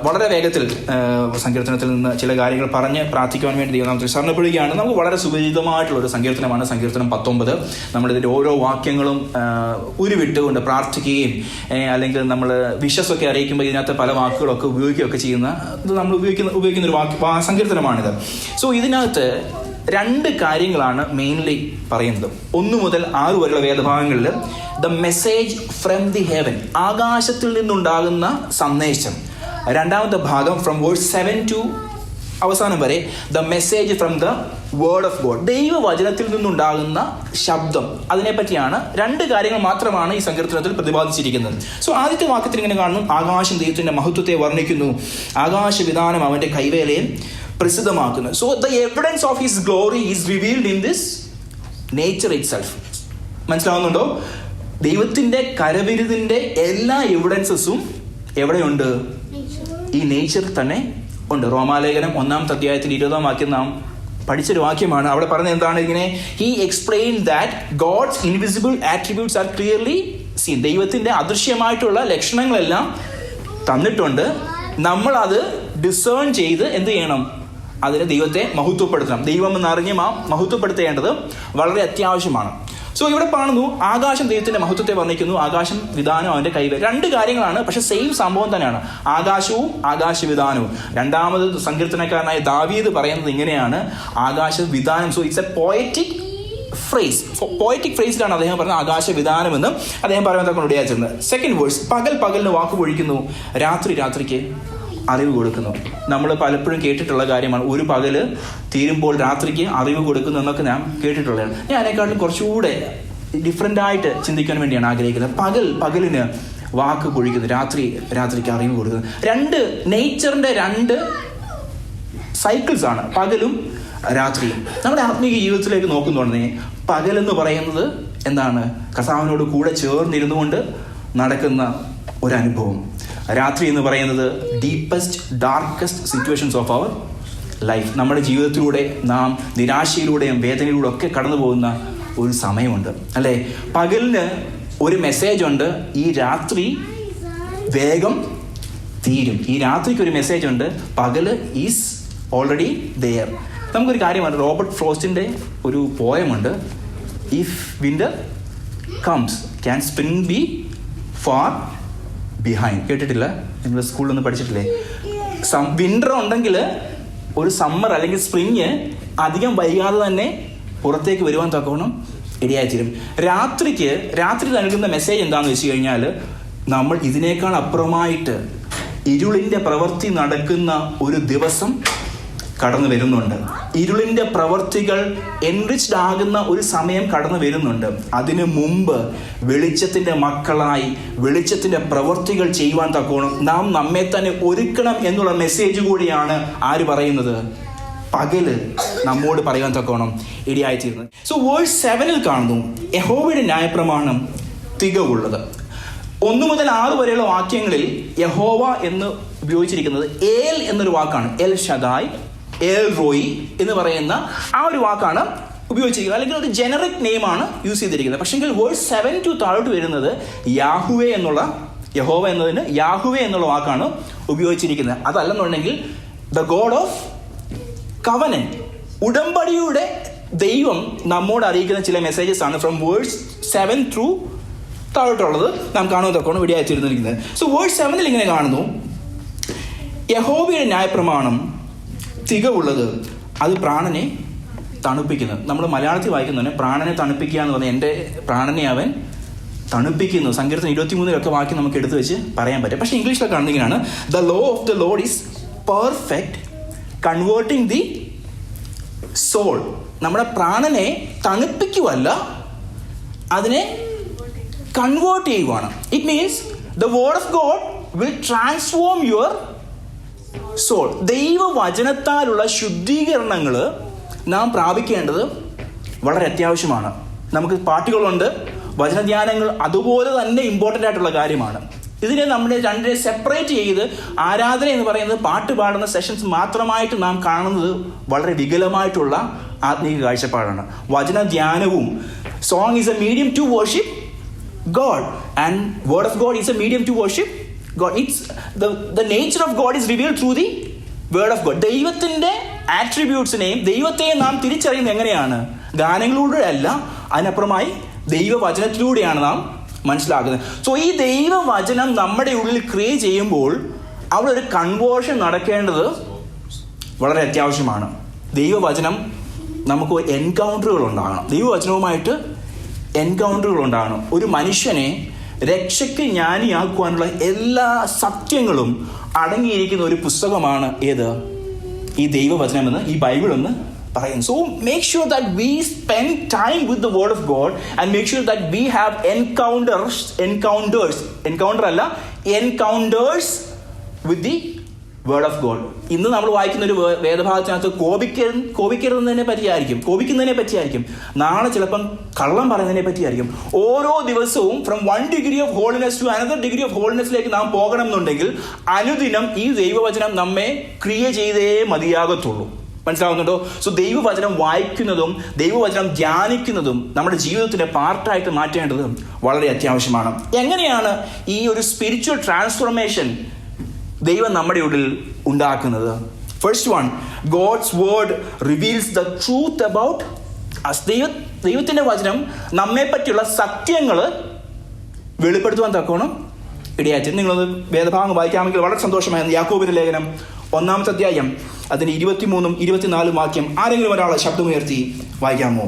വളരെ വേഗത്തിൽ സങ്കീർത്തനത്തിൽ നിന്ന് ചില കാര്യങ്ങൾ പറഞ്ഞ് പ്രാർത്ഥിക്കുവാൻ വേണ്ടി ദൈവം നാം ശരണപ്പെടുകയാണ്. നമുക്ക് വളരെ സുപരിചിതമായിട്ടുള്ള ഒരു സങ്കീർത്തനമാണ് സങ്കീർത്തനം 19. നമ്മളിതിൻ്റെ ഓരോ വാക്യങ്ങളും ഉരുവിട്ടുകൊണ്ട് പ്രാർത്ഥിക്കുകയും അല്ലെങ്കിൽ നമ്മൾ വിശ്വസൊക്കെ അറിയിക്കുമ്പോൾ ഇതിനകത്ത് പല വാക്കുകളൊക്കെ ഉപയോഗിക്കുകയൊക്കെ ചെയ്യുന്ന നമ്മൾ ഉപയോഗിക്കുന്ന ഒരു സങ്കീർത്തനമാണിത്. സോ ഇതിനകത്ത് 2 കാര്യങ്ങളാണ് മെയിൻലി പറയുന്നത്. 1 മുതൽ 6 വരെയുള്ള വേദഭാഗങ്ങളിൽ the message from the heaven, ആകാശത്തിൽ നിന്നുണ്ടാകുന്ന സന്ദേശം. 2ാമത്തെ ഭാഗം ഫ്രം വേഴ്സ് 7 to അവസാനം വരെ the message from the word of God, ദൈവവചനത്തിൽ നിന്നുണ്ടാകുന്ന ശബ്ദം. അതിനെപ്പറ്റിയാണ് 2 കാര്യങ്ങൾ മാത്രമാണ് ഈ സങ്കീർത്തനത്തിൽ പ്രതിപാദിച്ചിരിക്കുന്നത്. സോ ആദ്യത്തെ വാക്യത്തിൽ ഇങ്ങനെ കാണുന്നു, ആകാശം ദൈവത്തിന്റെ മഹത്വത്തെ വർണ്ണിക്കുന്നു, ആകാശവിധാനം അവന്റെ കൈവേലയെ പ്രസിദ്ധമാക്കുന്നു. So the evidence of his glory is revealed in this nature itself. മനസ്സിലാവുന്നുണ്ടോ? ദൈവത്തിന്റെ കരവിരുതിന്റെ എല്ലാ എവിഡൻസസും എവിടെയുണ്ട്? ഈ നേച്ചർ തന്നെ ഉണ്ട്. റോമാലേഖനം 1-ാമത്തെ അധ്യായത്തിൽ 20-ാം വാക്യം നാം പഠിച്ചൊരു വാക്യമാണ്. അവിടെ പറഞ്ഞത് എന്താണ്? ഇങ്ങനെ he explain that God's invisible attributes are clearly seen. ദൈവത്തിന്റെ അദൃശ്യമായിട്ടുള്ള ലക്ഷണങ്ങളെല്ലാം തന്നിട്ടുണ്ട്. നമ്മൾ അത് ഡിസേൺ ചെയ്ത് എന്ത് ചെയ്യണം? അതിന് ദൈവത്തെ മഹത്വപ്പെടുത്തണം. ദൈവം എന്നറിഞ്ഞ് മഹത്വപ്പെടുത്തേണ്ടത് വളരെ അത്യാവശ്യമാണ്. സോ ഇവിടെ കാണുന്നു, ആകാശം ദൈവത്തിന്റെ മഹത്വത്തെ വർണ്ണിക്കുന്നു, ആകാശം വിധാനം അവന്റെ കൈവേല. 2 കാര്യങ്ങളാണ്, പക്ഷെ സെയിം സംഭവം തന്നെയാണ്. ആകാശവും ആകാശവിധാനവും. 2ാമത് സങ്കീർത്തനക്കാരനായ ദാവീദ് പറയുന്നത് ഇങ്ങനെയാണ്, ആകാശവിധാനം. സോ ഇറ്റ്സ് എ പോയറ്റിക് ഫ്രേസിലാണ് അദ്ദേഹം പറഞ്ഞത് ആകാശവിധാനം എന്ന് അദ്ദേഹം പറയുന്നത് ഇടയാച്ചിരുന്നത്. 2nd വേഴ്സ്, പകൽ പകലിന് വാക്ക് പൊഴിക്കുന്നു, രാത്രി രാത്രിക്ക് അറിവ് കൊടുക്കുന്നു. നമ്മൾ പലപ്പോഴും കേട്ടിട്ടുള്ള കാര്യമാണ്, ഒരു പകല് തീരുമ്പോൾ രാത്രിക്ക് അറിവ് കൊടുക്കുന്നു എന്നൊക്കെ ഞാൻ കേട്ടിട്ടുള്ളതാണ്. ഞാൻ അതിനെക്കാട്ടിലും കുറച്ചുകൂടെ ഡിഫറെൻ്റ് ആയിട്ട് ചിന്തിക്കാൻ വേണ്ടിയാണ് ആഗ്രഹിക്കുന്നത്. പകലിന് വാക്ക് പൊഴിക്കുന്നു, രാത്രിക്ക് അറിവ് കൊടുക്കുന്നു. 2 നേച്ചറിന്റെ 2 സൈക്കിൾസ് ആണ്, പകലും രാത്രിയും. നമ്മുടെ ആത്മീയ ജീവിതത്തിലേക്ക് നോക്കുന്നുണ്ടെങ്കിൽ പകലെന്ന് പറയുന്നത് എന്താണ്? കർത്താവിനോട് കൂടെ ചേർന്നിരുന്നു കൊണ്ട് നടക്കുന്ന ഒരനുഭവം. രാത്രി എന്ന് പറയുന്നത് deepest darkest situations of our life. നമ്മുടെ ജീവിതത്തിലൂടെ നാം നിരാശയിലൂടെയും വേദനയിലൂടെ ഒക്കെ കടന്നു പോകുന്ന ഒരു സമയമുണ്ട്, അല്ലേ? പകലിന് ഒരു മെസ്സേജ് ഉണ്ട്, ഈ രാത്രി വേഗം തീരും. ഈ രാത്രിക്ക് ഒരു മെസ്സേജ് ഉണ്ട്, പകല് ഈസ് ഓൾറെഡി ദെയർ. നമുക്കൊരു കാര്യമാണ്, റോബർട്ട് ഫ്രോസ്റ്റിൻ്റെ ഒരു പോയമുണ്ട്, if winter comes can spring be far behind. കേട്ടിട്ടില്ല? നിങ്ങൾ സ്കൂളിലൊന്നും പഠിച്ചിട്ടില്ലേ? വിൻ്റർ ഉണ്ടെങ്കിൽ ഒരു സമ്മർ അല്ലെങ്കിൽ സ്പ്രിങ് അധികം വൈകാതെ തന്നെ പുറത്തേക്ക് വരുവാൻ തക്കവണ്ണം ഇടയായിത്തീരും. രാത്രി നൽകുന്ന മെസ്സേജ് എന്താണെന്ന് വെച്ച് കഴിഞ്ഞാൽ, നമ്മൾ ഇതിനേക്കാൾ അപ്പുറമായിട്ട് ഇരുളിൻ്റെ പ്രവൃത്തി നടക്കുന്ന ഒരു ദിവസം കടന്നു വരുന്നുണ്ട്. ഇരുളിൻ്റെ പ്രവൃത്തികൾ എൻറിച്ച്ഡ് ആകുന്ന ഒരു സമയം കടന്നു വരുന്നുണ്ട്. അതിനു മുമ്പ് വെളിച്ചത്തിൻ്റെ മക്കളായി വെളിച്ചത്തിൻ്റെ പ്രവൃത്തികൾ ചെയ്യുവാൻ തക്കോണം നാം നമ്മെ തന്നെ ഒരുക്കണം എന്നുള്ള മെസ്സേജ് കൂടിയാണ് ആര് പറയുന്നത്? പകല് നമ്മോട് പറയാൻ തക്കോണം ഇടയായിത്തീരുന്നത്. സോ വേഴ്സ് 7 കാണുന്നു, യഹോവയുടെ ന്യായപ്രമാണം തികവുള്ളത്. 1 മുതൽ 6 വരെയുള്ള വാക്യങ്ങളിൽ യഹോവ എന്ന് ഉപയോഗിച്ചിരിക്കുന്നത് ഏൽ എന്നൊരു വാക്കാണ്. എൽ ഷദായ്, എൽ റോയി എന്ന് പറയുന്ന ആ ഒരു വാക്കാണ് ഉപയോഗിച്ചിരിക്കുന്നത്, അല്ലെങ്കിൽ ഒരു ജനറിക് നെയിമാണ് യൂസ് ചെയ്തിരിക്കുന്നത്. പക്ഷെങ്കിൽ വേഴ്സ് 7 to താഴോട്ട് വരുന്നത് യാഹുവേ എന്നുള്ള, യഹോവ എന്നതിന് യാഹുവേ എന്നുള്ള വാക്കാണ് ഉപയോഗിച്ചിരിക്കുന്നത്. അതല്ലെന്നുണ്ടെങ്കിൽ ദ ഗോഡ് ഓഫ് കവനന്റ്, ഉടമ്പടിയുടെ ദൈവം നമ്മോട് അറിയിക്കുന്ന ചില മെസ്സേജസ് ആണ് ഫ്രം വേഴ്സ് 7 through താഴോട്ടുള്ളത് നാം കാണുന്നതൊക്കെയാണ് ഇവിടെ അയച്ചിരുന്നിരിക്കുന്നത്. സോ വേഴ്സ് 7 ഇങ്ങനെ കാണുന്നു, യഹോവയുടെ ന്യായപ്രമാണം തികവുള്ളത്, അത് പ്രാണനെ തണുപ്പിക്കുന്നത്. നമ്മൾ മലയാളത്തിൽ വായിക്കുന്നതിന് പ്രാണനെ തണുപ്പിക്കുക എന്ന് പറഞ്ഞാൽ എൻ്റെ പ്രാണനെ അവൻ തണുപ്പിക്കുന്നു. സങ്കീർത്തനം 23 വാക്യം നമുക്ക് എടുത്തു വെച്ച് പറയാൻ പറ്റും. പക്ഷേ ഇംഗ്ലീഷിലൊക്കെ കാണുന്നതിനാണ്, the law of the lord is perfect converting the soul. നമ്മുടെ പ്രാണനെ തണുപ്പിക്കുവല്ല, അതിനെ കൺവേർട്ട് ചെയ്യുവാണ്. It means the word of God will transform your soul. ദൈവവചനത്താലുള്ള ശുദ്ധീകരണങ്ങൾ നാം പ്രാപിക്കേണ്ടത് വളരെ അത്യാവശ്യമാണ്. നമുക്ക് പാട്ടുകളുണ്ട്, വചനധ്യാനങ്ങൾ അതുപോലെ തന്നെ ഇമ്പോർട്ടൻ്റ് ആയിട്ടുള്ള കാര്യമാണ്. ഇതിനെ നമ്മുടെ 2 സെപ്പറേറ്റ് ചെയ്ത് ആരാധന എന്ന് പറയുന്നത് പാട്ട് പാടുന്ന സെഷൻസ് മാത്രമായിട്ട് നാം കാണുന്നത് വളരെ വികലമായിട്ടുള്ള ആത്മീയ കാഴ്ചപ്പാടാണ്. വചനധ്യാനവും, song is a medium to worship God and word of God is a medium to worship God, it's the nature of God is revealed through the word of God. ദൈവത്തിൻ്റെ ആട്രിബ്യൂട്ട്സിനെയും ദൈവത്തെയും നാം തിരിച്ചറിയുന്നത് എങ്ങനെയാണ്? ഗാനങ്ങളിലൂടെ അല്ല, അതിനപ്പുറമായി ദൈവവചനത്തിലൂടെയാണ് നാം മനസ്സിലാക്കുന്നത്. സോ ഈ ദൈവവചനം നമ്മുടെ ഉള്ളിൽ ക്രിയേറ്റ് ചെയ്യുമ്പോൾ അവിടെ ഒരു കൺവേർഷൻ നടക്കേണ്ടത് വളരെ അത്യാവശ്യമാണ്. ദൈവവചനം നമുക്ക് എൻകൗണ്ടറുകൾ ഉണ്ടാകണം. ദൈവവചനവുമായിട്ട് എൻകൗണ്ടറുകൾ ഉണ്ടാകണം. ഒരു മനുഷ്യനെ രക്ഷയ്ക്ക് ജ്ഞാനിയാക്കുവാനുള്ള എല്ലാ സത്യങ്ങളും അടങ്ങിയിരിക്കുന്ന ഒരു പുസ്തകമാണ് ഏത്? ഈ ദൈവവചനമെന്ന്, ഈ ബൈബിൾ എന്ന് പറയുന്നു. So make sure that we spend time with the word of God and make sure that we have encounters with the word of God. ഇന്ന് നമ്മൾ വായിക്കുന്ന ഒരു വേദഭാഗത്തിനകത്ത് കോപിക്കുന്നതിനെ പറ്റിയായിരിക്കും, നാളെ ചിലപ്പം കള്ളം പറയുന്നതിനെ പറ്റിയായിരിക്കും. ഓരോ ദിവസവും from 1 degree of holiness to another degree of holinessലേക്ക് നാം പോകണം എന്നുണ്ടെങ്കിൽ അനുദിനം ഈ ദൈവവചനം നമ്മെ ക്രിയ ചെയ്തേ മതിയാകത്തുള്ളൂ. മനസ്സിലാവുന്നുണ്ടോ? സോ ദൈവവചനം വായിക്കുന്നതും ദൈവവചനം ധ്യാനിക്കുന്നതും നമ്മുടെ ജീവിതത്തിന്റെ പാർട്ടായിട്ട് മാറ്റേണ്ടത് വളരെ അത്യാവശ്യമാണ്. എങ്ങനെയാണ് ഈ ഒരു സ്പിരിച്വൽ ട്രാൻസ്ഫോർമേഷൻ ദൈവം നമ്മുടെ ഉള്ളിൽ ഉണ്ടാക്കുന്നത്? First one, God's word reveals the truth about us. ദൈവത്തിന്റെ വചനം നമ്മെ പറ്റിയുള്ള സത്യങ്ങൾ വെളിപ്പെടുത്തുവാൻ തക്കോണം ഇടയായിട്ട്. നിങ്ങളത് വേദഭാഗം വായിക്കാമെങ്കിൽ വളരെ സന്തോഷമായിരുന്നു. യാക്കോബിന്റെ ലേഖനം 1-ാമത്തെ അധ്യായം അതിന്റെ 23-ഉം 24-ഉം വാക്യം ആരെങ്കിലും ഒരാളെ ശബ്ദമുയർത്തി വായിക്കാമോ?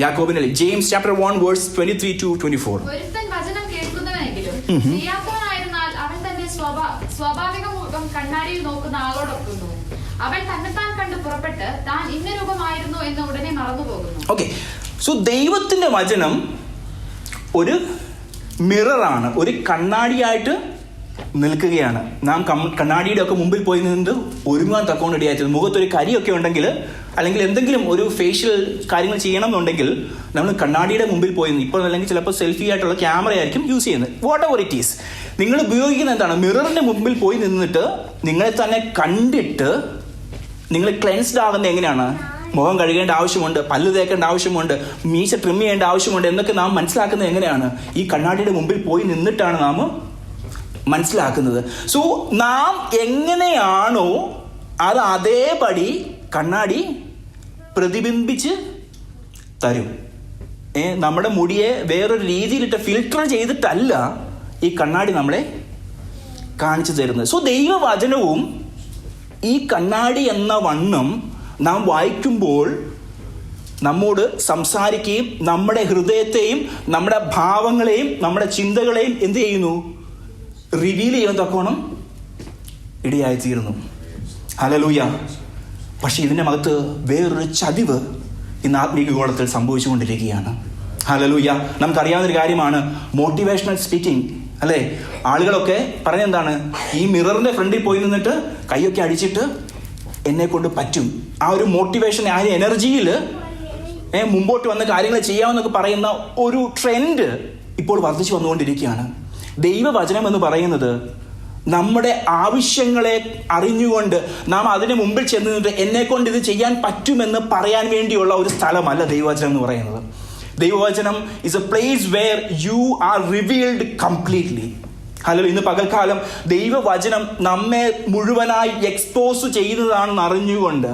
യാക്കോബിന്റെ ജെയിംസ് ചാപ്റ്റർ 1 വേഴ്സ് 23-24. സ്വാഭാവികം കണ്ണാടിയിൽ നോക്കുന്ന ആളോടൊക്കുന്നു. അവൻ തന്നെത്താൻ കണ്ട് പുറപ്പെട്ട് താൻ ഇന്ന രൂപമായിരുന്നു എന്ന് ഉടനെ മറന്നുപോകുന്നു. ഓക്കെ, സോ ദൈവത്തിന്റെ വചനം ഒരു മിററാണ്, ഒരു കണ്ണാടിയായിട്ട് നിൽക്കുകയാണ്. നാം കണ്ണാടിയുടെ ഒക്കെ മുമ്പിൽ പോയി നിന്നിട്ട് ഒരുങ്ങാൻ തക്കോണ്ട് ഇടയാച്ചത്. മുഖത്തൊരു കരിയൊക്കെ ഉണ്ടെങ്കിൽ അല്ലെങ്കിൽ എന്തെങ്കിലും ഒരു ഫേഷ്യൽ കാര്യങ്ങൾ ചെയ്യണം എന്നുണ്ടെങ്കിൽ നമ്മൾ കണ്ണാടിയുടെ മുമ്പിൽ പോയി ഇപ്പോൾ അല്ലെങ്കിൽ ചിലപ്പോൾ സെൽഫി ആയിട്ടുള്ള ക്യാമറ ആയിരിക്കും യൂസ് ചെയ്യുന്നത്. വാട്ട് എവർ ഇറ്റ് ഈസ്, നിങ്ങൾ ഉപയോഗിക്കുന്ന എന്താണ്? മിററിന്റെ മുമ്പിൽ പോയി നിന്നിട്ട് നിങ്ങളെ തന്നെ കണ്ടിട്ട് നിങ്ങൾ ക്ലെൻസ്ഡ് ആകുന്നത് എങ്ങനെയാണ്? മുഖം കഴുകേണ്ട ആവശ്യമുണ്ട്, പല്ല് തേക്കേണ്ട ആവശ്യമുണ്ട്, മീശ ട്രിം ചെയ്യേണ്ട ആവശ്യമുണ്ട് എന്നൊക്കെ നാം മനസ്സിലാക്കുന്നത് എങ്ങനെയാണ്? ഈ കണ്ണാടിയുടെ മുമ്പിൽ പോയി നിന്നിട്ടാണ് നാം മനസ്സിലാക്കുന്നത്. സോ നാം എങ്ങനെയാണോ അത് അതേപടി കണ്ണാടി പ്രതിബിംബിച്ച് തരും. നമ്മുടെ മുടിയെ വേറൊരു രീതിയിലിട്ട് ഫിൽട്ടർ ചെയ്തിട്ടല്ല ഈ കണ്ണാടി നമ്മളെ കാണിച്ചു തരുന്നത്. സോ ദൈവവചനവും ഈ കണ്ണാടി എന്ന വണ്ണം നാം വായിക്കുമ്പോൾ നമ്മോട് സംസാരിക്കുകയും നമ്മുടെ ഹൃദയത്തെയും നമ്മുടെ ഭാവങ്ങളെയും നമ്മുടെ ചിന്തകളെയും എന്ത് ചെയ്യുന്നു? റിവീൽ ചെയ്യാൻ തക്കോണം ഇടയായിത്തീരുന്നു. ഹല്ലേലൂയ. പക്ഷെ ഇതിൻ്റെ അകത്ത് വേറൊരു ചതിവ് ഇന്ന് ആത്മീക ഗോളത്തിൽ സംഭവിച്ചുകൊണ്ടിരിക്കുകയാണ്. ഹല്ലേലൂയ. നമുക്കറിയാവുന്നൊരു കാര്യമാണ് മോട്ടിവേഷണൽ സ്പീക്കിംഗ്, അല്ലേ? ആളുകളൊക്കെ പറഞ്ഞെന്താണ്? ഈ മിററിന്റെ ഫ്രണ്ടിൽ പോയി നിന്നിട്ട് കൈയൊക്കെ അടിച്ചിട്ട് എന്നെ കൊണ്ട് പറ്റും, ആ ഒരു മോട്ടിവേഷൻ, ആ ഒരു എനർജിയിൽ മുമ്പോട്ട് വന്ന കാര്യങ്ങൾ ചെയ്യാമെന്നൊക്കെ പറയുന്ന ഒരു ട്രെൻഡ് ഇപ്പോൾ വർദ്ധിച്ചു വന്നുകൊണ്ടിരിക്കുകയാണ്. ദൈവവചനം എന്ന് പറയുന്നത് നമ്മുടെ ആവശ്യങ്ങളെ അറിഞ്ഞുകൊണ്ട് നാം അതിന് മുമ്പിൽ ചെന്ന് നിന്നിട്ട് എന്നെ കൊണ്ട് ഇത് ചെയ്യാൻ പറ്റുമെന്ന് പറയാൻ വേണ്ടിയുള്ള ഒരു സ്ഥലമല്ല ദൈവവചനം എന്ന് പറയുന്നത്. ദൈവവചനം is a place where you are revealed completely. Hallelujah. ഇന്ന് പകൽക്കാലം ദൈവവചനം നമ്മെ മുഴുവനായി എക്സ്പോസ് ചെയ്യുന്നതാണെന്ന് അറിഞ്ഞുകൊണ്ട്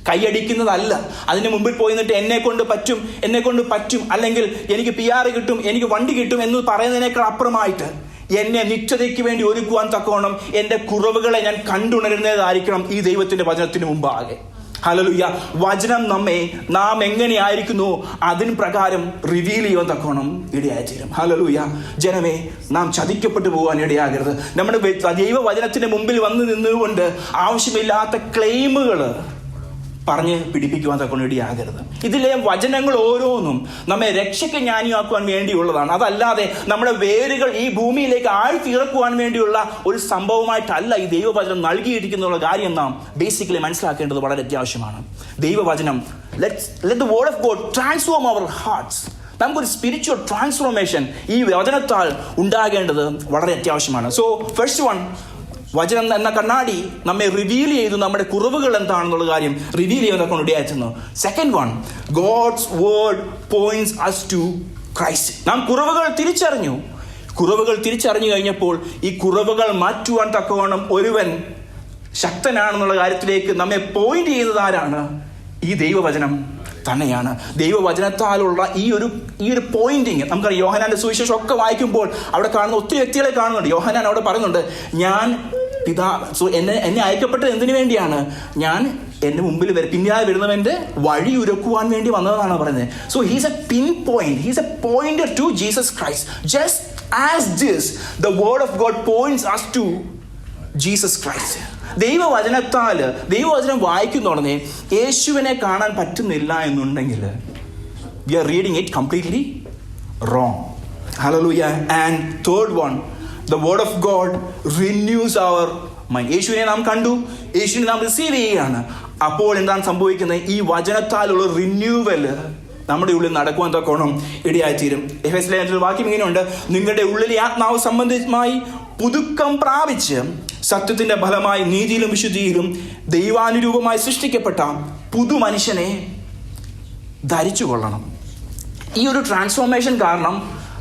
കൈയടിക്കുന്നതല്ല. അതിന് മുമ്പിൽ പോയി നിന്നിട്ട് എന്നെ കൊണ്ട് പറ്റും അല്ലെങ്കിൽ എനിക്ക് PR കിട്ടും, എനിക്ക് വണ്ടി കിട്ടും എന്ന് പറയുന്നതിനേക്കാൾ അപ്പുറമായിട്ട് എന്നെ നിത്യതയ്ക്ക് വേണ്ടി ഒരുക്കുവാൻ തക്കോണം എൻ്റെ കുറവുകളെ ഞാൻ കണ്ടുണരുന്നതായിരിക്കണം ഈ ദൈവത്തിന്റെ വചനത്തിന് മുമ്പാകെ. ഹല്ലേലൂയ. വചനം നാം എങ്ങനെയായിരിക്കുന്നു അതിന് പ്രകാരം റിവീൽ ചെയ്യാൻ തക്കോണം ഇടയായിത്തീരും. ഹല്ലേലൂയ. ജനമേ, നാം ചതിക്കപ്പെട്ടു പോകാൻ ഇടയാകരുത്. നമ്മുടെ ദൈവവചനത്തിന്റെ മുമ്പിൽ വന്ന് നിന്നുകൊണ്ട് ആവശ്യമില്ലാത്ത ക്ലെയിമുകൾ പറഞ്ഞ് പിടിപ്പിക്കുവാൻ തക്കോണം ഇടയാകരുത്. ഇതിലെ വചനങ്ങൾ ഓരോന്നും നമ്മെ രക്ഷയ്ക്ക് ജ്ഞാനിയാക്കുവാൻ വേണ്ടിയുള്ളതാണ്. അതല്ലാതെ നമ്മുടെ വേരുകൾ ഈ ഭൂമിയിലേക്ക് ആഴ്ത്തിയിറക്കുവാൻ വേണ്ടിയുള്ള ഒരു സംഭവമായിട്ടല്ല ഈ ദൈവവചനം നൽകിയിരിക്കുന്ന കാര്യം നാം ബേസിക്കലി മനസ്സിലാക്കേണ്ടത് വളരെ അത്യാവശ്യമാണ്. ദൈവവചനം let the word of God transform our hearts. നമുക്കൊരു സ്പിരിച്വൽ ട്രാൻസ്ഫോർമേഷൻ ഈ വചനത്താൽ ഉണ്ടാകേണ്ടത് വളരെ അത്യാവശ്യമാണ്. സോ ഫസ്റ്റ് വൺ, വചനം എന്ന കണ്ണാടി നമ്മെ റിവീൽ ചെയ്തു, നമ്മുടെ കുറവുകൾ എന്താണെന്നുള്ള കാര്യം റിവീൽ ചെയ്യുന്നതൊക്കെ ഇടയായിരുന്നു. Second one, God's word points us to Christ. നാം കുറവുകൾ തിരിച്ചറിഞ്ഞു, കുറവുകൾ തിരിച്ചറിഞ്ഞു കഴിഞ്ഞപ്പോൾ ഈ കുറവുകൾ മാറ്റുവാൻ തക്കവണ്ണം ഒരുവൻ ശക്തനാണെന്നുള്ള കാര്യത്തിലേക്ക് നമ്മെ പോയിന്റ് ചെയ്യുന്നത് ആരാണ്? ഈ ദൈവവചനം തന്നെയാണ്. ദൈവവചനത്താലുള്ള ഈ ഒരു പോയിന്റിങ് നമുക്കറിയാം. യോഹന്നാന്റെ സുവിശേഷം ഒക്കെ വായിക്കുമ്പോൾ അവിടെ കാണുന്ന ഒത്തിരി വ്യക്തികളെ കാണുന്നുണ്ട്. യോഹന്നാൻ അവിടെ പറയുന്നുണ്ട്, ഞാൻ എന്നെ അയക്കപ്പെട്ടത് എന്തിനു വേണ്ടിയാണ്? ഞാൻ എന്റെ മുമ്പിൽ പിന്നാലെ വരുന്നവന്റെ വഴി ഒരുക്കുവാൻ വേണ്ടി വന്നതെന്നാണ് പറയുന്നത്. So he's a pin point, he's a pointer to Jesus Christ. Just as this the word of God points us to Jesus Christ. ദൈവവചനം വായിക്കുന്നുടനെ യേശുവിനെ കാണാൻ പറ്റുന്നില്ല എന്നുണ്ടെങ്കിൽ we are reading it completely wrong. Hallelujah. And third one, the word of God renews our mind. യേശുവിനെ നാം കണ്ടു, യേശുവിനെ നാം റിസീവ് ചെയ്യുകയാണ്. അപ്പോൾ എന്താണ് സംഭവിക്കുന്നത്? ഈ വചനത്താലുള്ള റിന്യൂവൽ നമ്മുടെ ഉള്ളിൽ നടക്കുവാൻ തക്കോണം ഇടയായിത്തീരും. എഫെസ്യ ലേഖനത്തിൽ വാക്യം ഇങ്ങനെയുണ്ട്, നിങ്ങളുടെ ഉള്ളിലെ ആത്മാവ് സംബന്ധിതമായി പുതുക്കം പ്രാപിച്ച് സത്യത്തിന്റെ ഫലമായി നീതിയിലും വിശുദ്ധിയിലും ദൈവാനുരൂപമായി സൃഷ്ടിക്കപ്പെട്ട പുതു മനുഷ്യനെ ധരിച്ചു കൊള്ളണം. ഈ ഒരു ട്രാൻസ്ഫോർമേഷൻ കാരണം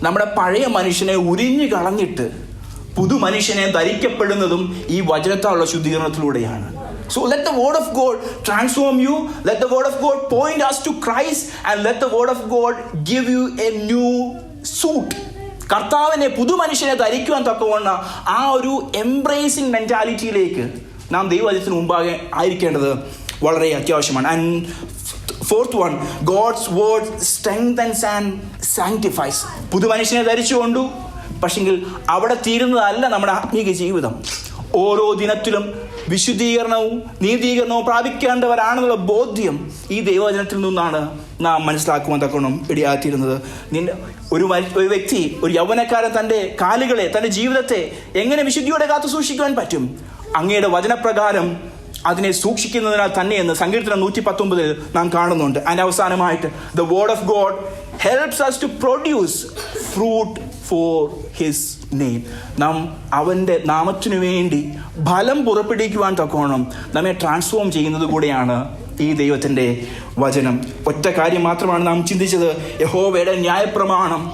നമ്മുടെ പഴയ മനുഷ്യനെ ഉരിഞ്ഞു കളഞ്ഞിട്ട് പുതു മനുഷ്യനെ ധരിക്കപ്പെടുന്നതും ഈ വചനത്താലുള്ള ശുദ്ധീകരണത്തിലൂടെയാണ്. So let the word of God transform you. Let the word of God point us to Christ, and let the word of God give you a new suit. കർത്താവിനെ പുതു മനുഷ്യനെ ധരിക്കുവാൻ തക്കവണ്ണം ആ ഒരു എംബ്രേസിംഗ് മെന്റാലിറ്റിയിലേക്ക് നാം ദൈവവചനത്തിന് മുമ്പാകെ ആയിരിക്കേണ്ടത് വളരെ അത്യാവശ്യമാണ്. And fourth one, God's word strengthens and sanctifies. പുതു മനുഷ്യനെ ധരിച്ചുകൊണ്ടു, പക്ഷെങ്കിൽ അവിടെ തീരുന്നതല്ല നമ്മുടെ ആത്മീക ജീവിതം. ഓരോ ദിനത്തിലും വിശുദ്ധീകരണവും നീതീകരണവും പ്രാപിക്കേണ്ടവരാണെന്നുള്ള ബോധ്യം ഈ ദൈവവചനത്തിൽ നിന്നാണ് നാം മനസ്സിലാക്കുവാൻ തക്കണം ഇടയാത്തിരുന്നത്. ഒരു വ്യക്തി, ഒരു യൗവനക്കാരൻ തൻ്റെ കാലുകളെ, തൻ്റെ ജീവിതത്തെ എങ്ങനെ വിശുദ്ധിയോടെ കാത്തു സൂക്ഷിക്കുവാൻ പറ്റും? അങ്ങയുടെ വചനപ്രകാരം അതിനെ സൂക്ഷിക്കുന്നതിനാൽ തന്നെയെന്ന് സങ്കീർത്തനം 119 നാം കാണുന്നുണ്ട്. അതിൻ്റെ അവസാനമായിട്ട് the word of God helps us to produce fruit for his name. നാം അവൻ്റെ നാമത്തിനു വേണ്ടി ഫലം പുറപ്പെടുവിക്കുവാൻ തക്കോണം നമ്മെ ട്രാൻസ്ഫോം ചെയ്യുന്നത് കൂടെയാണ് ഈ ദൈവത്തിൻ്റെ വചനം. ഒറ്റ കാര്യം മാത്രമാണ് നാം ചിന്തിച്ചത്, യഹോവയുടെ ന്യായപ്രമാണം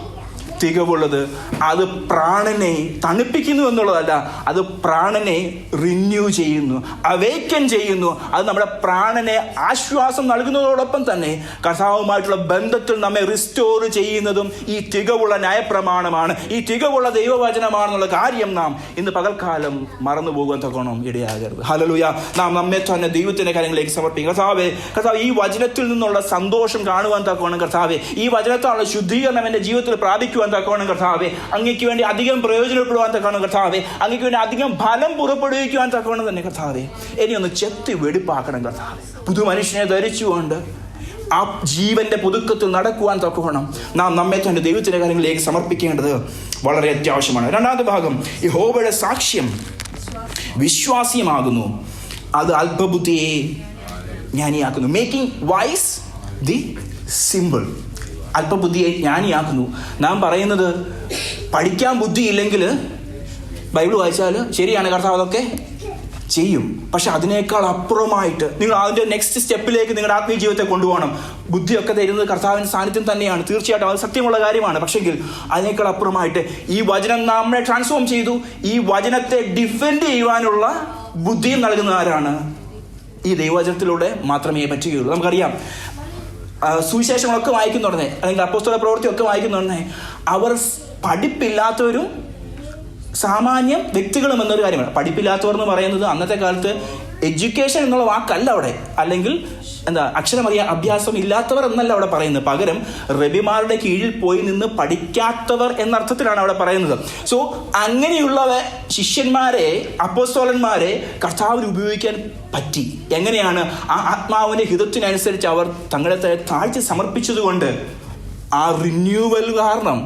തികവുള്ളത്. അത് പ്രാണനെ തണുപ്പിക്കുന്നു എന്നുള്ളതല്ല, അത് പ്രാണനെ റിന്യൂ ചെയ്യുന്നു, അവേക്കൻ ചെയ്യുന്നു. അത് നമ്മുടെ പ്രാണനെ ആശ്വാസം നൽകുന്നതോടൊപ്പം തന്നെ കർത്താവുമായിട്ടുള്ള ബന്ധത്തിൽ നമ്മെ റിസ്റ്റോർ ചെയ്യുന്നതും ഈ തികവുള്ള ന്യായപ്രമാണമാണ്, ഈ തികവുള്ള ദൈവവചനമാണെന്നുള്ള കാര്യം നാം ഇന്ന് പകൽക്കാലം മറന്നു പോകുവാൻ തക്കോണം ഇടയാകരുത്. ഹല്ലേലൂയ. നാം നമ്മെ തന്നെ ദൈവത്തിൻ്റെ കാര്യങ്ങളിലേക്ക് സമർപ്പിക്കും. കർത്താവ് ഈ വചനത്തിൽ നിന്നുള്ള സന്തോഷം കാണുവാൻ തക്കോണം കർത്താവെ, ഈ വചനത്താലുള്ള ശുദ്ധീകരണം എൻ്റെ ജീവിതത്തിൽ പ്രാപിക്കുവാൻ തക്കോണം കർത്താവെ, അങ്ങയ്ക്ക് വേണ്ടി അധികം പ്രയോജനപ്പെടുവാൻ തക്കോണം കർത്താവെ, അങ്ങയ്ക്ക് വേണ്ടി അധികം ഫലം പുറപ്പെടുവിക്കുവാൻ തക്കോണം തന്നെ കർത്താവെ. ഇനി ഒന്ന് ചെത്തി വെടിപ്പാക്കണം കർത്താവെ. പുതു മനുഷ്യനെ ധരിച്ചുകൊണ്ട് ആ ജീവന്റെ പുതുക്കത്തിൽ നടക്കുവാൻ തക്കോണം നാം നമ്മെ തന്നെ ദൈവത്തിന്റെ കാര്യങ്ങളിലേക്ക് സമർപ്പിക്കേണ്ടത് വളരെ അത്യാവശ്യമാണ്. രണ്ടാമത്തെ ഭാഗം, യഹോവയുടെ സാക്ഷ്യം വിശ്വാസ്യമാകുന്നു, അത് അല്പബുദ്ധിയെ ജ്ഞാനിയാക്കുന്നു. Making wise the simple. അല്പബുദ്ധിയെ ജ്ഞാനിയാക്കുന്നു. നാം പറയുന്നത് പഠിക്കാൻ ബുദ്ധിയില്ലെങ്കിൽ ബൈബിൾ വായിച്ചാൽ ശരിയാണ്, കർത്താവ് അതൊക്കെ ചെയ്യും. പക്ഷെ അതിനേക്കാൾ അപ്പുറമായിട്ട് നിങ്ങൾ അതിൻ്റെ നെക്സ്റ്റ് സ്റ്റെപ്പിലേക്ക് നിങ്ങളുടെ ആത്മീയ ജീവിതത്തെ കൊണ്ടുപോകണം. ബുദ്ധിയൊക്കെ തരുന്നത് കർത്താവിൻ്റെ സാന്നിധ്യം തന്നെയാണ്, തീർച്ചയായിട്ടും അത് സത്യമുള്ള കാര്യമാണ്. പക്ഷെങ്കിൽ അതിനേക്കാൾ അപ്പുറമായിട്ട് ഈ വചനം നമ്മളെ ട്രാൻസ്ഫോം ചെയ്തു. ഈ വചനത്തെ ഡിഫെൻഡ് ചെയ്യുവാനുള്ള ബുദ്ധിയും നൽകുന്ന ആരാണ്? ഈ ദൈവവചനത്തിലൂടെ മാത്രമേ പറ്റുകയുള്ളൂ. നമുക്കറിയാം, സുവിശേഷങ്ങളൊക്കെ വായിക്കുന്നുടനെ അല്ലെങ്കിൽ അപ്പോസ്തല പ്രവൃത്തിയൊക്കെ വായിക്കുന്നുടനെ അവർ പഠിപ്പില്ലാത്തവരും സാമാന്യം വ്യക്തികളും എന്നൊരു കാര്യമാണ്. പഠിപ്പില്ലാത്തവർ എന്ന് പറയുന്നത് അന്നത്തെ കാലത്ത് എഡ്യൂക്കേഷൻ എന്നുള്ള വാക്കല്ല അവിടെ, അല്ലെങ്കിൽ അഭ്യാസം ഇല്ലാത്തവർ എന്നല്ല അവിടെ പറയുന്നത്. പകരം റബിമാരുടെ കീഴിൽ പോയി നിന്ന് പഠിക്കാത്തവർ എന്നർത്ഥത്തിലാണ് അവിടെ പറയുന്നത്. സോ അങ്ങനെയുള്ള ശിഷ്യന്മാരെ, അപ്പോസ്തലന്മാരെ കർത്താവിന് ഉപയോഗിക്കാൻ പറ്റി. എങ്ങനെയാണ്? ആ ആത്മാവിന്റെ ഹിതത്തിനനുസരിച്ച് അവർ തങ്ങളെ താഴ്ച സമർപ്പിച്ചതുകൊണ്ട് ആ റിന്യൂവൽ കാരണം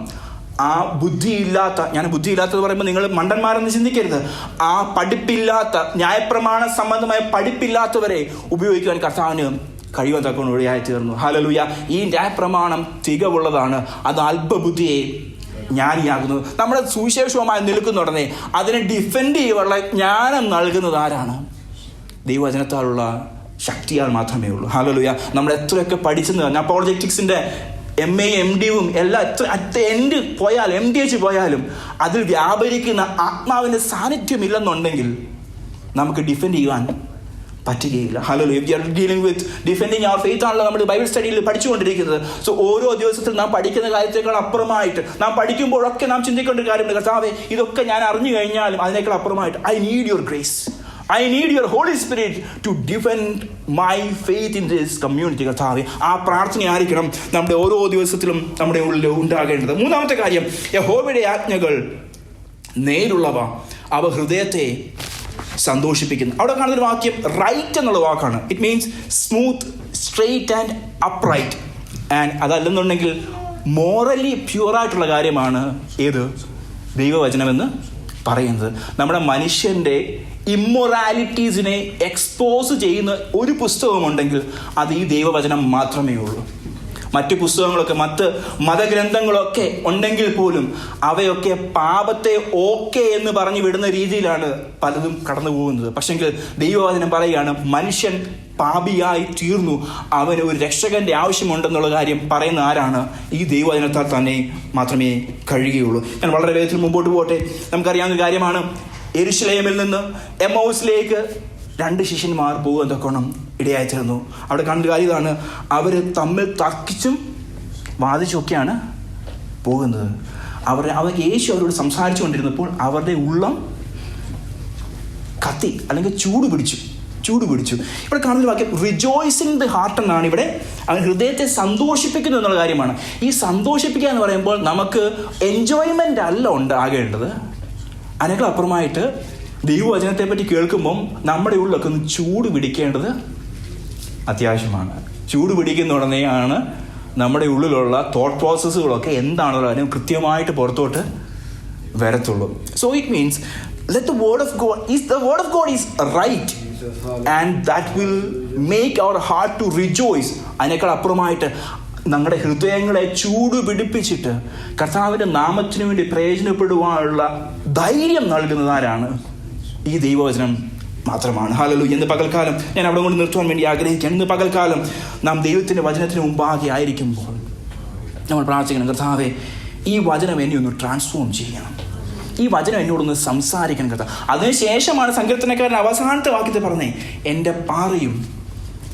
ആ ബുദ്ധിയില്ലാത്ത, ഞാൻ ബുദ്ധിയില്ലാത്തത് പറയുമ്പോൾ നിങ്ങൾ മണ്ടന്മാരെന്ന് ചിന്തിക്കരുത്, ആ പഠിപ്പില്ലാത്ത, ന്യായപ്രമാണ സംബന്ധമായ പഠിപ്പില്ലാത്തവരെ ഉപയോഗിക്കുവാൻ കർത്താവിന് കഴിയുവാൻ തക്കവണ്ണം തീർന്നു. ഹല്ലേലൂയ. ഈ ന്യായപ്രമാണം തികവുള്ളതാണ്, അത് അല്പബുദ്ധിയെ ജ്ഞാനിയാകുന്നു. നമ്മുടെ സുവിശേഷവുമായി നിൽക്കുന്നുടനെ അതിനെ ഡിഫെൻഡ് ചെയ്യുവാനുള്ള ജ്ഞാനം നൽകുന്നത് ആരാണ്? ദൈവവചനത്താലുള്ള ശക്തിയാൽ മാത്രമേ ഉള്ളൂ. ഹല്ലേലൂയ. നമ്മൾ എത്രയൊക്കെ പഠിച്ചെന്ന്, അപ്പോളജറ്റിക്സിന്റെ MA MD എല്ലാം എത്ര എൻഡ് പോയാലും MDH പോയാലും അതിൽ വ്യാപരിക്കുന്ന ആത്മാവിൻ്റെ സാന്നിധ്യമില്ലെന്നുണ്ടെങ്കിൽ നമുക്ക് ഡിഫെൻഡ് ചെയ്യുവാൻ പറ്റുകയില്ല. Hallelujah. We are dealing with defending our faith ആണല്ലോ നമ്മൾ ബൈബിൾ സ്റ്റഡിയിൽ പഠിച്ചുകൊണ്ടിരിക്കുന്നത്. സോ ഓരോ ദിവസത്തിൽ നാം പഠിക്കുന്ന കാര്യത്തേക്കാൾ അപ്പുറമായിട്ട് നാം പഠിക്കുമ്പോഴൊക്കെ നാം ചിന്തിക്കേണ്ട ഒരു കാര്യമുണ്ട്, കർത്താവേ ഇതൊക്കെ ഞാൻ അറിഞ്ഞു കഴിഞ്ഞാലും അതിനേക്കാൾ അപ്പുറമായിട്ട് I need your grace, I need your holy spirit to defend my faith in this community. കർത്താവേ, ആ പ്രാർത്ഥനയായിരിക്കണം നമ്മുടെ ഓരോ ദിവസത്തിലും നമ്മുടെ ഉള്ളിൽ ഉണ്ടാകേണ്ടത്. മൂന്നാമത്തെ കാര്യം, യഹോവയുടെ ആജ്ഞകൾ നേരുള്ളവ, അവ ഹൃദയത്തെ സന്തോഷിപ്പിക്കുന്നു. അവിടെ കാണുന്ന ഒരു വാക്യം റൈറ്റ് എന്നുള്ള വാക്കാണ്. It means smooth, straight and upright. And അതല്ലെന്നുണ്ടെങ്കിൽ മോറലി പ്യുവറായിട്ടുള്ള കാര്യമാണ് ഏത് ദൈവവചനമെന്ന് പറയുന്നത്. നമ്മുടെ മനുഷ്യൻ്റെ ഇമ്മൊറാലിറ്റീസിനെ എക്സ്പോസ് ചെയ്യുന്ന ഒരു പുസ്തകമുണ്ടെങ്കിൽ അത് ഈ ദൈവവചനം മാത്രമേ ഉള്ളൂ. മറ്റ് പുസ്തകങ്ങളൊക്കെ മറ്റ് മതഗ്രന്ഥങ്ങളൊക്കെ ഉണ്ടെങ്കിൽ പോലും അവയൊക്കെ പാപത്തെ ഓക്കെ എന്ന് പറഞ്ഞു വിടുന്ന രീതിയിലാണ് പലതും കടന്നു പോകുന്നത്. പക്ഷെങ്കിൽ ദൈവവചനം പറയുകയാണ്, മനുഷ്യൻ പാപിയായി തീർന്നു, അവന് ഒരു രക്ഷകന്റെ ആവശ്യമുണ്ടെന്നുള്ള കാര്യം പറയുന്ന ആരാണ്? ഈ ദൈവവചനത്താൽ തന്നെ മാത്രമേ കഴിയുകയുള്ളൂ. ഞാൻ വളരെ വേഗത്തിൽ മുമ്പോട്ട് പോകട്ടെ. നമുക്കറിയാവുന്ന കാര്യമാണ്, യെരുശലേമിൽ നിന്ന് എമ്മൗസിലേക്ക് 2 ശിഷ്യന്മാർ പോകുവാൻ തക്കോണം ഇടയായിത്തീർന്നു. അവിടെ കാണുന്ന കാര്യം ഇതാണ്, അവർ തമ്മിൽ തർക്കിച്ചും വാദിച്ചുമൊക്കെയാണ് പോകുന്നത്. അവർ യേശു അവരോട് സംസാരിച്ചു കൊണ്ടിരുന്നപ്പോൾ അവരുടെ ഉള്ളം കത്തി അല്ലെങ്കിൽ ചൂട് പിടിച്ചു. ഇവിടെ കാണുന്ന വാക്യം റിജോയ്സിങ് ദി ഹാർട്ട് എന്നാണ്. ഇവിടെ അവൻ ഹൃദയത്തെ സന്തോഷിപ്പിക്കുന്നു എന്നുള്ള കാര്യമാണ്. ഈ സന്തോഷിപ്പിക്കുക എന്ന് പറയുമ്പോൾ നമുക്ക് എൻജോയ്മെൻ്റ് അല്ല ഉണ്ടാകേണ്ടത്, അതിനേക്കാൾ അപ്പുറമായിട്ട് ദൈവവചനത്തെ പറ്റി കേൾക്കുമ്പം നമ്മുടെ ഉള്ളിലൊക്കെ ഒന്ന് ചൂട് പിടിക്കേണ്ടത് അത്യാവശ്യമാണ്. ചൂട് പിടിക്കുന്ന ഉടനെയാണ് നമ്മുടെ ഉള്ളിലുള്ള തോട്ട് പ്രോസസ്സുകളൊക്കെ എന്താണെന്നുള്ള കാര്യം കൃത്യമായിട്ട് പുറത്തോട്ട് വരത്തുള്ളൂ. So it means let the word of God is right and that will make our heart to rejoice. അതിനേക്കാൾ അപ്പുറമായിട്ട് നമ്മുടെ ഹൃദയങ്ങളെ ചൂട് പിടിപ്പിച്ചിട്ട് കർത്താവിൻ്റെ നാമത്തിന് വേണ്ടി പ്രയോജനപ്പെടുവാനുള്ള ധൈര്യം നൽകുന്നത് ആരാണ്? ഈ ദൈവവചനം മാത്രമാണ്. ഹല്ലേലൂയ. ഇന്ന് പകൽക്കാലം ഞാൻ അവിടെ കൊണ്ട് നിർത്തുവാൻ വേണ്ടി ആഗ്രഹിക്കുകയാണ്. ഇന്ന് പകൽക്കാലം നാം ദൈവത്തിൻ്റെ വചനത്തിന് മുമ്പാകെ ആയിരിക്കുമ്പോൾ നമ്മൾ പ്രാർത്ഥിക്കണം, കർത്താവേ ഈ വചനം എന്നെ ഒന്ന് ട്രാൻസ്ഫോം ചെയ്യണം, ഈ വചനം എന്നോടൊന്ന് സംസാരിക്കണം കർത്താവ്. അതിനുശേഷമാണ് സങ്കീർത്തനക്കാരൻ അവസാനത്തെ വാക്യത്തെ പറഞ്ഞേ, എൻ്റെ പാറയും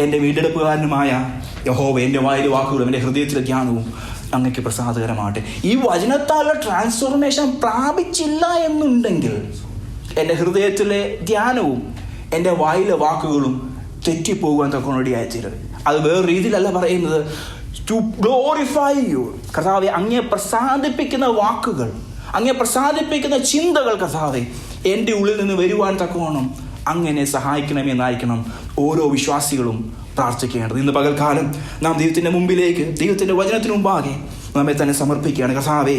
എൻ്റെ വീണ്ടെടുപ്പുകാരനുമായ യഹോവ, എൻ്റെ വായിലെ വാക്കുകളും എൻ്റെ ഹൃദയത്തിലെ ധ്യാനവും അങ്ങക്ക് പ്രസാദകരമാകട്ടെ. ഈ വചനത്താലുള്ള ട്രാൻസ്ഫോർമേഷൻ പ്രാപിച്ചില്ല എന്നുണ്ടെങ്കിൽ എൻ്റെ ഹൃദയത്തിലെ ധ്യാനവും എൻ്റെ വായിലെ വാക്കുകളും തെറ്റിപ്പോകുവാൻ തക്കോണടിയായിത്തീരും. അത് വേറെ രീതിയിലല്ല പറയുന്നത്, ടു ഗ്ലോറിഫൈ യു. കർത്താവെ, അങ്ങയെ പ്രസാദിപ്പിക്കുന്ന വാക്കുകൾ, അങ്ങയെ പ്രസാദിപ്പിക്കുന്ന ചിന്തകൾ കർത്താവെ എൻ്റെ ഉള്ളിൽ നിന്ന് വരുവാൻ തക്കവണ്ണം അങ്ങനെ സഹായിക്കണമെന്നായിരിക്കണം ഓരോ വിശ്വാസികളും പ്രാർത്ഥിക്കേണ്ടത്. ഇന്ന് പകൽക്കാലം നാം ദൈവത്തിൻ്റെ മുമ്പിലേക്ക്, ദൈവത്തിൻ്റെ വചനത്തിന് മുമ്പാകെ നമ്മെ തന്നെ സമർപ്പിക്കുകയാണ്. കർത്താവെ,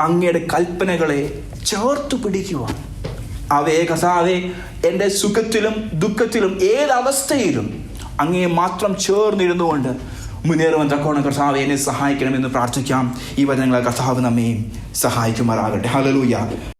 അങ്ങയുടെ കൽപ്പനകളെ ചേർത്ത് പിടിക്കുവാൻ, അവയെ കർത്താവെ എൻ്റെ സുഖത്തിലും ദുഃഖത്തിലും ഏതവസ്ഥയിലും അങ്ങയെ മാത്രം ചേർന്നിരുന്നുകൊണ്ട് മുന്നേറുവാൻ തക്കോണം കർത്താവെ എന്നെ സഹായിക്കണമെന്ന് പ്രാർത്ഥിക്കാം. ഈ വചനങ്ങളെ കർത്താവ് നമ്മയും സഹായിക്കുമാറാകട്ടെ. ഹല്ലേലൂയ.